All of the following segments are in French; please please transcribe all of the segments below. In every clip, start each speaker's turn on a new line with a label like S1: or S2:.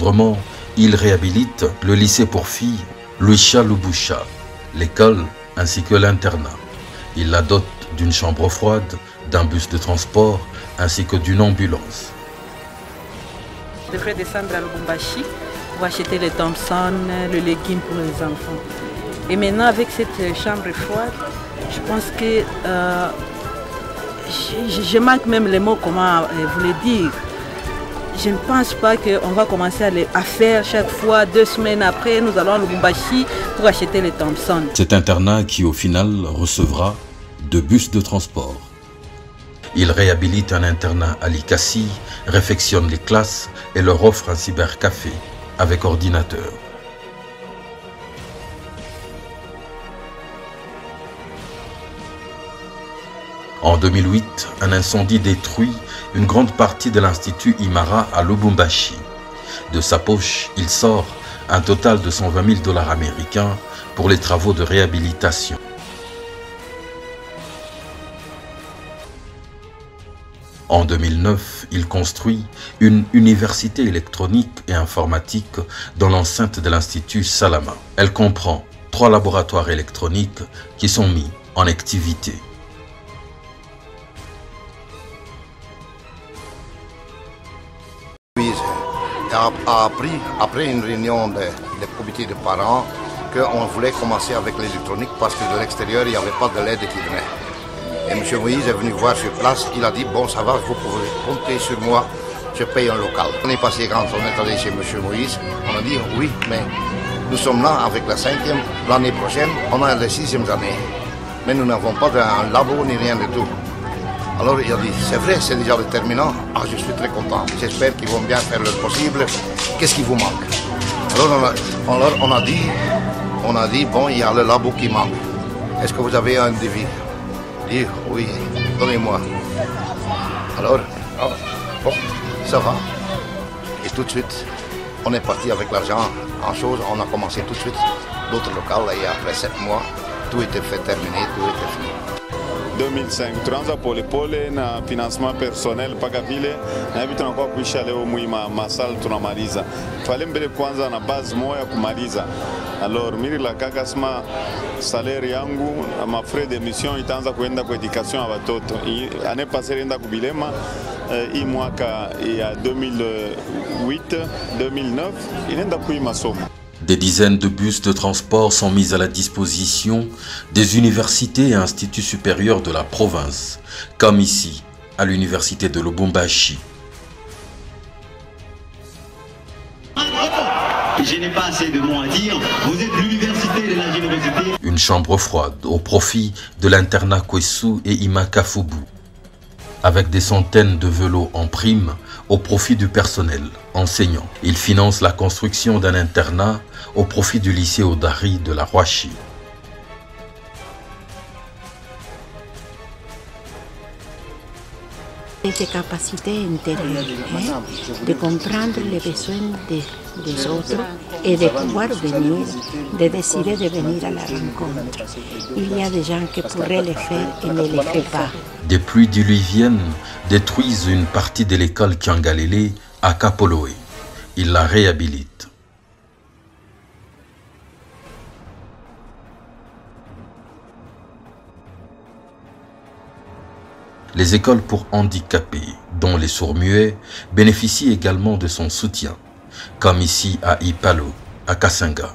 S1: Autrement, il réhabilite le lycée pour filles Luisha Lubusha, l'école ainsi que l'internat. Il la dote d'une chambre froide, d'un bus de transport ainsi que d'une ambulance.
S2: Je devrais descendre à Lubumbashi pour acheter les Thompson, le légume pour les enfants. Et maintenant, avec cette chambre froide, je pense que je manque même les mots, comment vous le dire. Je ne pense pas qu'on va commencer à faire chaque fois, 2 semaines après, nous allons à Lubumbashi pour acheter les Thompson.
S1: Cet internat qui au final recevra 2 bus de transport. Il réhabilite un internat à Likassi, réfectionne les classes et leur offre un cybercafé avec ordinateur. En 2008, un incendie détruit une grande partie de l'Institut Imara à Lubumbashi. De sa poche, il sort un total de 120 000 $ américains pour les travaux de réhabilitation. En 2009, il construit une université électronique et informatique dans l'enceinte de l'Institut Salama. Elle comprend 3 laboratoires électroniques qui sont mis en activité.
S3: A appris, après une réunion des comités de parents, qu'on voulait commencer avec l'électronique parce que de l'extérieur, il n'y avait pas de l'aide qui venait. Et M. Moïse est venu voir sur place, il a dit, bon ça va, vous pouvez compter sur moi, je paye un local. On est passé quand on est allé chez M. Moïse, on a dit, oui, mais nous sommes là avec la 5e, l'année prochaine, on a les 6e années. Mais nous n'avons pas de labo ni rien du tout. Alors il a dit, c'est vrai, c'est déjà déterminant. Ah, je suis très content. J'espère qu'ils vont bien faire le possible. Qu'est-ce qui vous manque? Alors on a dit, bon, il y a le labo qui manque. Est-ce que vous avez un devis? Il dit, oui, donnez-moi. Alors, bon, ça va. Et tout de suite, on est parti avec l'argent en chose. On a commencé tout de suite d'autres locales et après 7 mois, tout était fait terminé, tout était fini.
S4: 2005 tunaanza polepole na financement personnel mpaka vile na hivi tunakuwa kuisha leo muhimu masal tunamaliza fale mbele kwanza na base moja kumaliza. Alors miri la kaka sema salaire yangu ma frais de mission itaanza kuenda kwa education ya watoto ane passer enda kubilema hii mwaka ya 2008 2009 inaenda kui masomo.
S1: Des dizaines de bus de transport sont mis à la disposition des universités et instituts supérieurs de la province, comme ici, à l'université de Lubumbashi.
S5: Je n'ai pas assez de mots à dire, vous êtes l'université de la générosité.
S1: Une chambre froide au profit de l'internat Kwesu et Imakafubu, avec des centaines de vélos en prime au profit du personnel enseignant. Il finance la construction d'un internat au profit du lycée Odari de la Roachi.
S6: Des capacités intérieures, de comprendre les besoins des autres et de pouvoir venir, de décider de venir à la rencontre. Il y a des gens qui pourraient le faire et ne le font pas.
S1: Des pluies diluviennes détruisent une partie de l'école Kiangalele à Kapoloe. Il la réhabilite. Les écoles pour handicapés, dont les sourds-muets, bénéficient également de son soutien, comme ici à Ipalo, à Kasenga.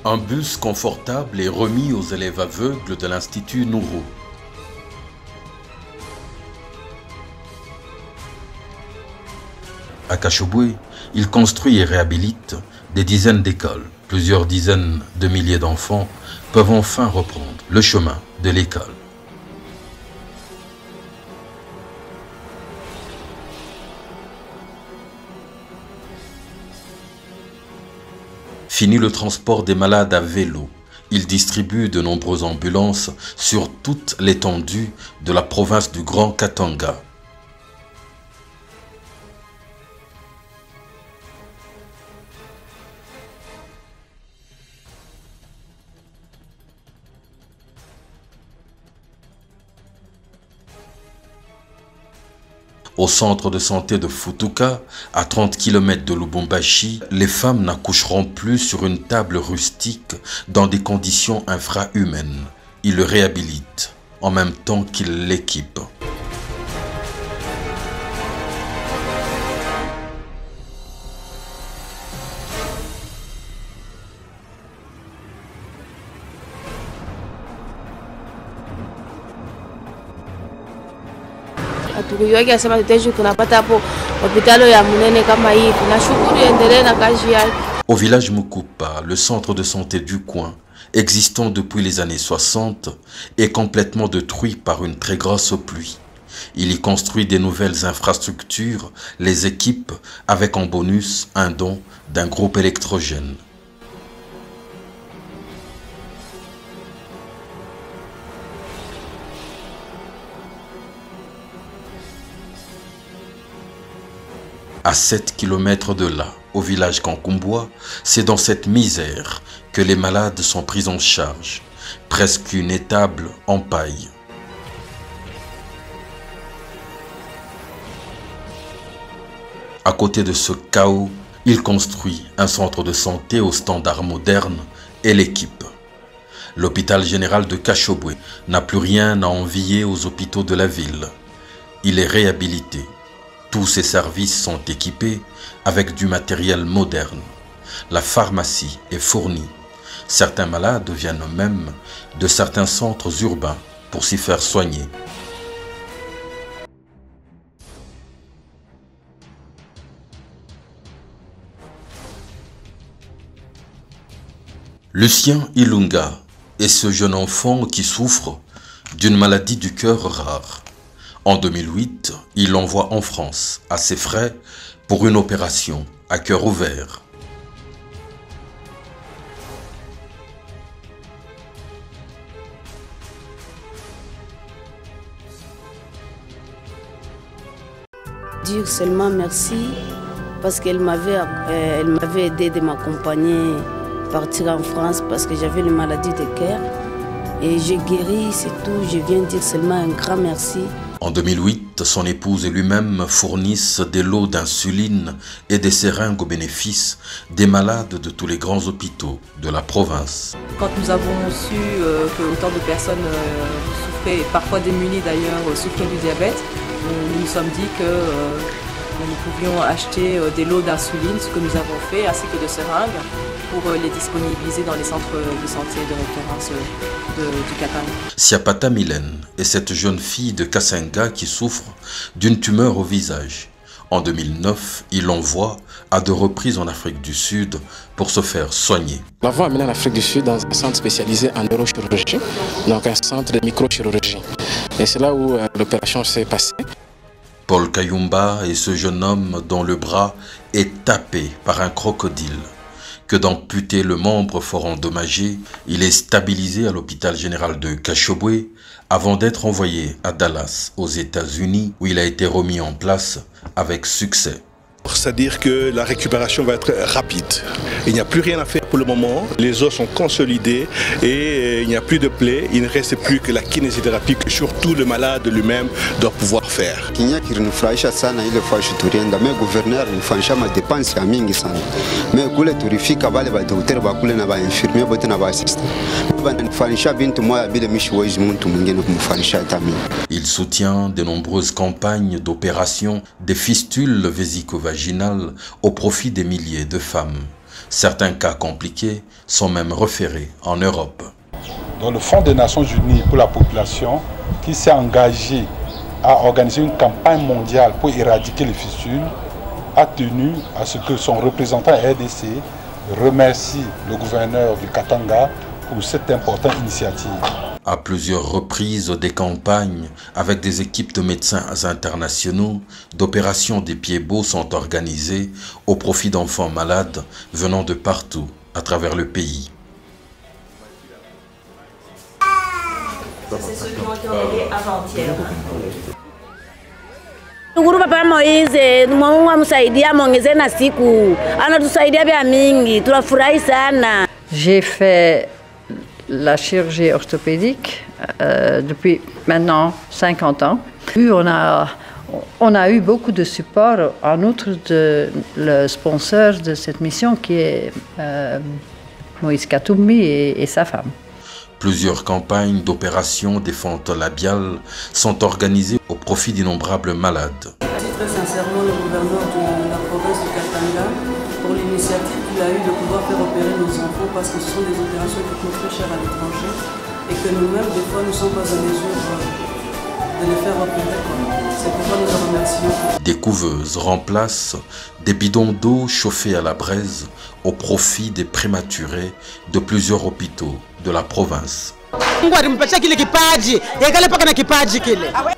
S1: Un bus confortable est remis aux élèves aveugles de l'Institut Nourou. À Kachobwe, il construit et réhabilite des dizaines d'écoles. Plusieurs dizaines de milliers d'enfants peuvent enfin reprendre le chemin de l'école. Fini le transport des malades à vélo. Il distribue de nombreuses ambulances sur toute l'étendue de la province du Grand Katanga. Au centre de santé de Futuka, à 30 km de Lubumbashi, les femmes n'accoucheront plus sur une table rustique dans des conditions infrahumaines. Il le réhabilite en même temps qu'il l'équipe.
S7: Tukiweka sema teteju tunapata hapo hospitali ya Munene kama hii, tunashukuru endelee na kazi yake.
S1: Au village Mukupa, le centre de santé du coin, existant depuis les années 60, est complètement détruit par une très grosse pluie. Il y construit des nouvelles infrastructures, les équipe avec en bonus un don d'un groupe électrogène. À 7 km de là, au village Kankumbwa, c'est dans cette misère que les malades sont pris en charge, presque une étable en paille. À côté de ce chaos, il construit un centre de santé aux standards modernes et l'équipe. L'hôpital général de Kashobwe n'a plus rien à envier aux hôpitaux de la ville. Il est réhabilité. Tous ces services sont équipés avec du matériel moderne. La pharmacie est fournie. Certains malades viennent même de certains centres urbains pour s'y faire soigner. Lucien Ilunga est ce jeune enfant qui souffre d'une maladie du cœur rare. En 2008, il l'envoie en France à ses frais pour une opération à cœur ouvert.
S7: Dire seulement merci parce qu'elle m'avait aidé de m'accompagner partir en France parce que j'avais une maladie de cœur et j'ai guéri, c'est tout. Je viens dire seulement un grand merci.
S1: En 2008, son épouse et lui-même fournissent des lots d'insuline et des seringues au bénéfice des malades de tous les grands hôpitaux de la province.
S2: Quand nous avons su que autant de personnes souffraient, parfois démunies d'ailleurs, souffraient du diabète, nous nous sommes dit que nous pouvions acheter des lots d'insuline, ce que nous avons fait, ainsi que de seringues, pour les disponibiliser dans les centres de santé de référence du Katanga.
S1: Siapata Mylène est cette jeune fille de Kasenga qui souffre d'une tumeur au visage. En 2009, il l'envoie à 2 reprises en Afrique du Sud pour se faire soigner.
S8: On l'envoie amené en Afrique du Sud dans un centre spécialisé en neurochirurgie, donc un centre de microchirurgie. Et c'est là où l'opération s'est passée.
S1: Paul Kayumba est ce jeune homme dont le bras est tapé par un crocodile. Que d'amputer le membre fort endommagé, il est stabilisé à l'hôpital général de Kashobwe avant d'être envoyé à Dallas, aux États-Unis, où il a été remis en place avec succès.
S9: C'est-à-dire que la récupération va être rapide. Il n'y a plus rien à faire pour le moment. Les os sont consolidés et il n'y a plus de plaies. Il ne reste plus que la kinésithérapie que surtout le malade lui-même doit pouvoir faire.
S1: Il soutient de nombreuses campagnes d'opération des fistules vésico-vaginales au profit des milliers de femmes. Certains cas compliqués sont même référés en Europe.
S10: Dans le Fonds des Nations Unies pour la population, qui s'est engagé à organiser une campagne mondiale pour éradiquer les fistules, a tenu à ce que son représentant RDC remercie le gouverneur du Katanga pour cette importante initiative.
S1: À plusieurs reprises, des campagnes avec des équipes de médecins internationaux d'opérations des pieds-beaux sont organisées au profit d'enfants malades venant de partout à travers le pays.
S11: C'est ceux qui ont été envoyés avant-hier.
S7: Papa Moise, Mungu amsaidia muongeze na siku. Anatusaidia vya mingi, tunafurahi sana.
S12: J'ai fait la chirurgie orthopédique depuis maintenant 50 ans. On On a eu beaucoup de support, en outre de le sponsor de cette mission qui est Moïse Katumbi et sa femme.
S1: Plusieurs campagnes d'opérations des fentes labiales sont organisées au profit d'innombrables malades.
S7: Je remercie très sincèrement le gouverneur de la province de Katanga pour l'initiative qu'il a eue de pouvoir faire opérer nos enfants parce que ce sont des opérations qui coûtent très cher à l'étranger et que nous-mêmes, des fois, nous ne sommes pas en mesure de les faire opérer. C'est pourquoi nous en remercions.
S1: Des couveuses remplacent des bidons d'eau chauffés à la braise au profit des prématurés de plusieurs hôpitaux de la province.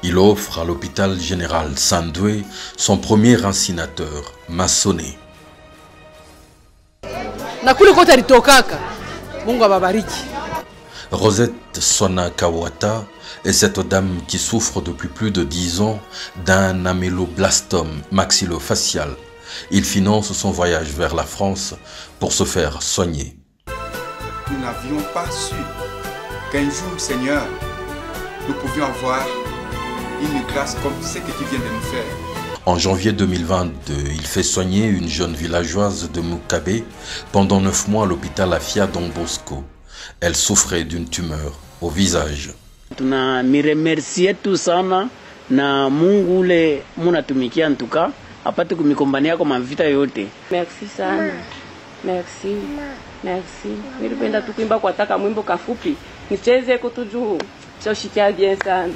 S1: Il offre à l'hôpital général Sandoué son premier incinerateur maçonné. Rosette Sona Kawata est cette dame qui souffre depuis plus de 10 ans d'un améloblastome maxillofacial. Il finance son voyage vers la France pour se faire soigner.
S13: Nous n'avions pas su qu'un jour, Seigneur, nous pouvions avoir une grâce comme ce que tu viens de nous faire.
S1: En janvier 2022, il fait soigner une jeune villageoise de Mukabe pendant 9 mois à l'hôpital Afia Don Bosco. Elle souffrait d'une tumeur au visage.
S14: Tunamiremercie tu sana na Mungu ule munatumikia ntuka apate kumikombania kwa mavita yote.
S15: Merci sana. Merci. Merci. Nilipenda tukuimba kwa taka mwimbo kafupi. Nicheze kutujuu. Choshikia bien sana.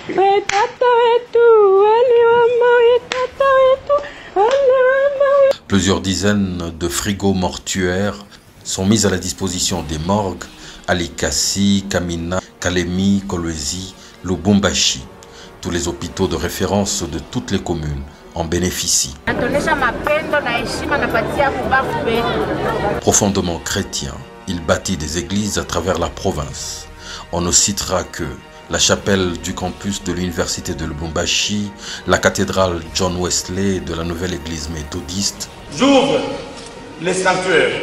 S15: We tata wetu, wali mama, we tata wetu, wali mama.
S1: Plusieurs dizaines de frigos mortuaires sont mis à la disposition des morgues à Likasi, Kamina, Kalemi, Kolwezi, Lubumbashi. Tous les hôpitaux de référence de toutes les communes en bénéficient. Profondément chrétien, il bâtit des églises à travers la province. On ne citera que la chapelle du campus de l'université de Lubumbashi, la cathédrale John Wesley de la nouvelle église méthodiste.
S16: J'ouvre les sanctuaires.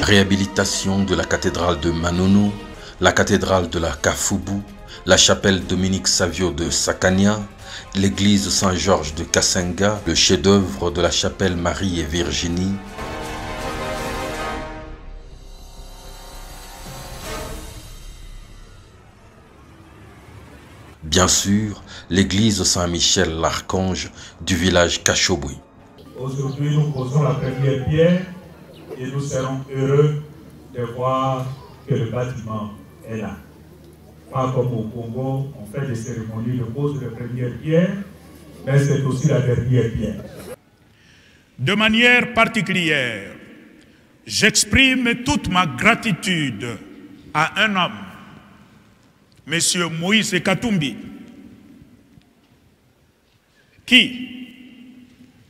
S1: Réhabilitation de la cathédrale de Manono, la cathédrale de la Kafubu, la chapelle Dominique Savio de Sakania, l'église Saint-Georges de Kassenga, le chef-d'œuvre de la chapelle Marie et Virginie. Bien sûr, l'église Saint-Michel l'Archange du village Kachobui.
S17: Aujourd'hui, nous posons la première pierre et nous serons heureux de voir que le bâtiment est là. Pas comme au Congo, on fait des cérémonies de pose de première pierre, mais c'est aussi la dernière pierre.
S18: De manière particulière, j'exprime toute ma gratitude à un homme, M. Moïse Katumbi, qui,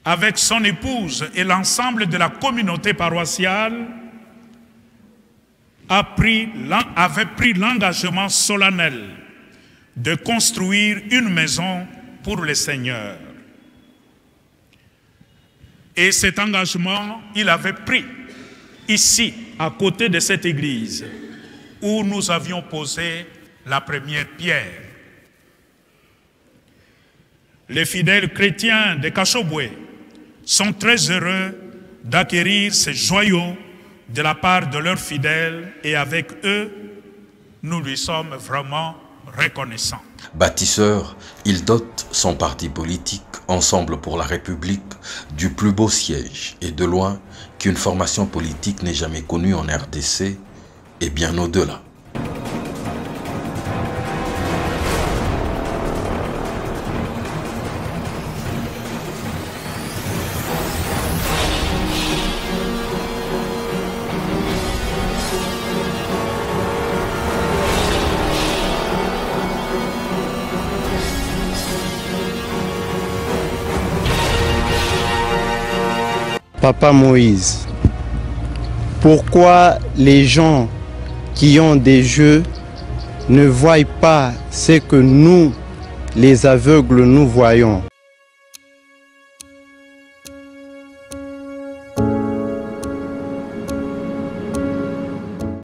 S18: avec son épouse et l'ensemble de la communauté paroissiale, avait pris l'engagement solennel de construire une maison pour le Seigneur. Et cet engagement, il avait pris ici, à côté de cette église, où nous avions posé la première pierre. Les fidèles chrétiens de Kachobwe sont très heureux d'acquérir ces joyaux de la part de leurs fidèles et avec eux, nous lui sommes vraiment reconnaissants.
S1: Bâtisseur, il dote son parti politique, Ensemble pour la République, du plus beau siège et de loin qu'une formation politique n'ait jamais connue en RDC et bien au-delà.
S19: Papa Moïse, pourquoi les gens qui ont des yeux ne voient pas ce que nous, les aveugles, nous voyons?